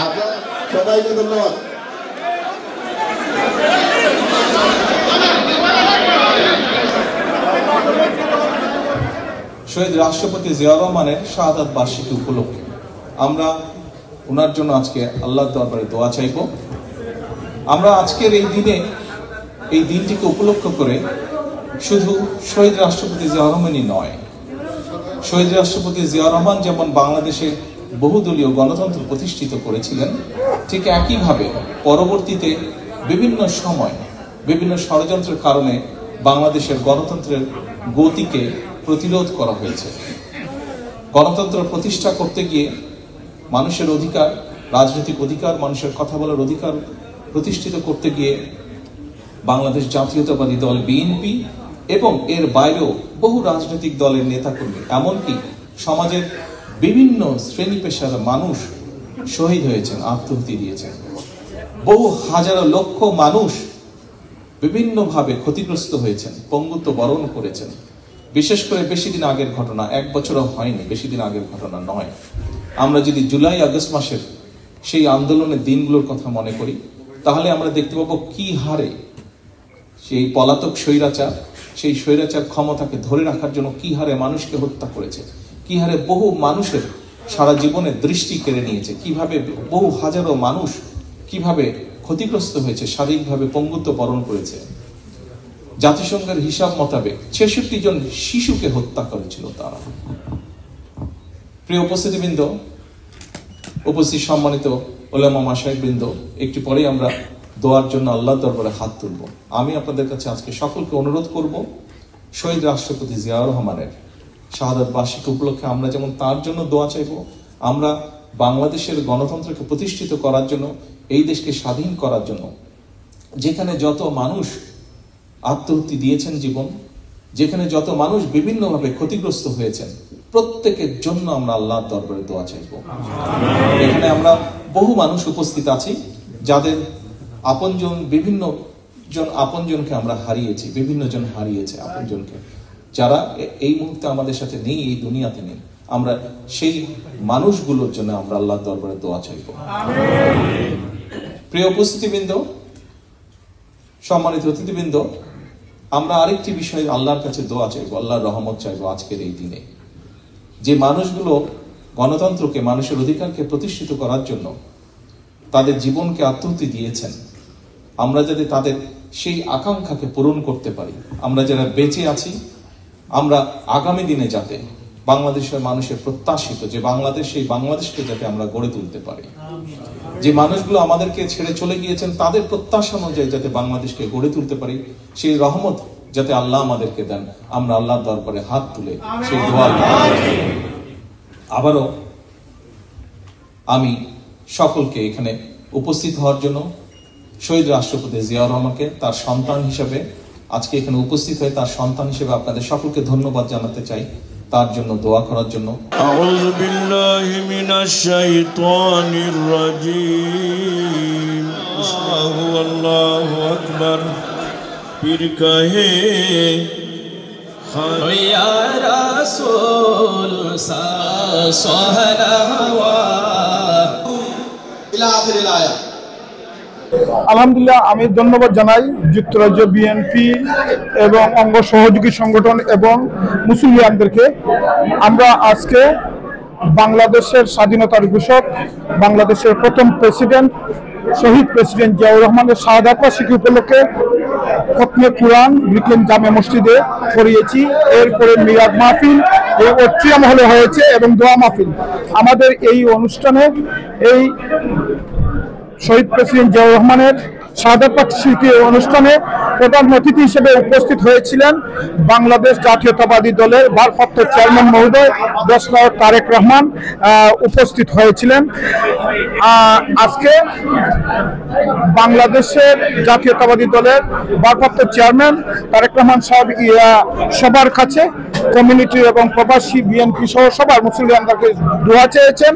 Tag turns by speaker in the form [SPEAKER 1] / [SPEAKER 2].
[SPEAKER 1] আপনার সবাইকে ধন্যবাদ।
[SPEAKER 2] শহীদ রাষ্ট্রপতি জিয়াউর রহমানের শাহাদাত বার্ষিকী উপলক্ষে আমরা ওনার জন্য আজকে আল্লাহর দরবারে দোয়া চাইব। আমরা আজকের এই দিনটিকে উপলক্ষ করে শুধু শহীদ রাষ্ট্রপতি জিয়াউর রহমানই নয়, শহীদ রাষ্ট্রপতি জিয়াউর রহমান যেমন বাংলাদেশে বহুদলীয় গণতন্ত্র প্রতিষ্ঠিত করেছিলেন, ঠিক একইভাবে পরবর্তীতে বিভিন্ন সময় বিভিন্ন ষড়যন্ত্রের কারণে বাংলাদেশের গণতন্ত্রের গতিকে প্রতিরোধ করা হয়েছে। গণতন্ত্র প্রতিষ্ঠা করতে গিয়ে মানুষের অধিকার, রাজনৈতিক অধিকার, মানুষের কথা বলার অধিকার প্রতিষ্ঠিত করতে গিয়ে বাংলাদেশ জাতীয়তাবাদী দল বিএনপি এবং এর বাইরেও বহু রাজনৈতিক দলের নেতাকর্মী, এমনকি সমাজের বিভিন্ন শ্রেণী পেশার মানুষ শহীদ হয়েছেন, আত্মহত্যা দিয়েছেন। বহু হাজারো লক্ষ মানুষ বিভিন্নভাবে ক্ষতিগ্রস্ত হয়েছেন, পঙ্গুত্ব বরণ করেছেন। বিশেষ করে বেশি দিন আগের ঘটনা, 1 বছরও হয়নি, বেশি দিন আগের ঘটনা নয়। আমরা যদি জুলাই আগস্ট মাসের সেই আন্দোলনের দিনগুলোর কথা মনে করি, তাহলে আমরা দেখতে পাবো কি হারে সেই পলাতক স্বৈরাচার, সেই স্বৈরাচার ক্ষমতাকে ধরে রাখার জন্য কি হারে মানুষকে হত্যা করেছে, কি হারে বহু মানুষের সারা জীবনের দৃষ্টি কেড়ে নিয়েছে, কিভাবে বহু হাজারো মানুষ কিভাবে ক্ষতিগ্রস্ত হয়েছে, শারীরিকভাবে পঙ্গুত্ব বরণ করেছে। জাতিসংঘের হিসাব মোতাবেক 66 জন শিশুকে হত্যা করেছিল তারা। প্রিয় উপস্থিতিবৃন্দ, উপস্থিত সম্মানিত ওলামা মাশায়েখবৃন্দ, একটু পরেই আমরা দোয়ার জন্য আল্লাহর দরবারে হাত তুলব। আমি আপনাদের কাছে আজকে সকলকে অনুরোধ করব, শহীদ রাষ্ট্রপতি জিয়াউর রহমানের শাহাদাত বার্ষিকী উপলক্ষে আমরা যেমন তার জন্য দোয়া চাইব, আমরা বাংলাদেশের গণতন্ত্রকে প্রতিষ্ঠিত করার জন্য, এই দেশকে স্বাধীন করার জন্য যেখানে যত মানুষ আত্মহত্যা দিয়েছেন জীবন, যেখানে যত মানুষ বিভিন্নভাবে ক্ষতিগ্রস্ত হয়েছেন, প্রত্যেকের জন্য আমরা আল্লাহর দরবারে দোয়া চাইব। এখানে আমরা বহু মানুষ উপস্থিত আছি যাদের আপনজন, বিভিন্ন জন আপনজনকে আমরা হারিয়েছি, বিভিন্ন জন হারিয়েছে আপনজনকে, যারা এই মুহূর্তে আমাদের সাথে নেই, এই দুনিয়াতে নেই। আমরা সেই মানুষগুলোর জন্য আমরা আল্লাহর দরবারে দোয়া চাইব। প্রিয় উপস্থিতিবৃন্দ, সম্মানিত অতিথিবৃন্দ, আমরা আরেকটি বিষয়ে আল্লাহর কাছে দোয়া চাইবো, আল্লাহর রহমত চাইবো আজকের এই দিনে। যে মানুষগুলো গণতন্ত্রকে, মানুষের অধিকারকে প্রতিষ্ঠিত করার জন্য তাদের জীবনকে আত্মহত্যা দিয়েছেন, আমরা যাতে তাদের সেই আকাঙ্ক্ষাকে পূরণ করতে পারি, আমরা যারা বেঁচে আছি, আমরা আগামী দিনে যাতে বাংলাদেশের মানুষের প্রত্যাশিত যে বাংলাদেশ, সেই বাংলাদেশকে যাতে আমরা গড়ে তুলতে পারি। যে মানুষগুলো আমাদেরকে ছেড়ে চলে গিয়েছেন, তাদের প্রত্যাশা অনুযায়ী যাতে বাংলাদেশকে গড়ে তুলতে পারি, সেই রহমত যাতে আল্লাহ আমাদেরকে দেন। আমরা আল্লাহর দরবারে হাত তুলে সেই দোয়া। আবারও আমি সকলকে এখানে উপস্থিত হওয়ার জন্য, শহীদ রাষ্ট্রপতি জিয়াউর রহমানকে তার সন্তান হিসেবে আজকে এখানে উপস্থিত হয়ে তার সন্তান হিসেবে আপনাদের সকলকে ধন্যবাদ জানাতে চাই, তার জন্য দোয়া করার জন্য।
[SPEAKER 3] আউযু বিল্লাহি মিনাশ শাইতানির রাজীম। আল্লাহু আকবার। পীর কাহে ইয়া রাসূল সাল্লাল্লাহু ইলা আখিরিল আয়াত।
[SPEAKER 4] আলহামদুলিল্লাহ, আমি ধন্যবাদ জানাই যুক্তরাজ্য বিএনপি এবং অঙ্গ সহযোগী সংগঠন এবং মুসলিমদেরকে। আমরা আজকে বাংলাদেশের স্বাধীনতার ঘোষক, বাংলাদেশের প্রথম প্রেসিডেন্ট, শহীদ প্রেসিডেন্ট জিয়াউর রহমানের শাহাদাত বার্ষিকী উপলক্ষে খতমে কুরআন ব্রিকলেন জামে মসজিদে করিয়েছি। এরপরে মিলাদ মাহফিল এই অট্রিয়া মহলে হয়েছে এবং দোয়া মাহফিল। আমাদের এই অনুষ্ঠানে এই শহীদ প্রেসিডেন্ট জিয়াউর রহমানের শাহাদাত বার্ষিকী অনুষ্ঠানে প্রধান অতিথি হিসেবে উপস্থিত হয়েছিলেন বাংলাদেশ জাতীয়তাবাদী দলের ভারপ্রাপ্ত চেয়ারম্যান মহোদয় ডক্টর তারেক রহমান উপস্থিত হয়েছিলেন। আজকে বাংলাদেশের জাতীয়তাবাদী দলের ভারপ্রাপ্ত চেয়ারম্যান তারেক রহমান সাহেব সবার কাছে, কমিউনিটি এবং প্রবাসী বিএনপি সহ সবার মুসলিমদেরকে দোয়া চেয়েছেন।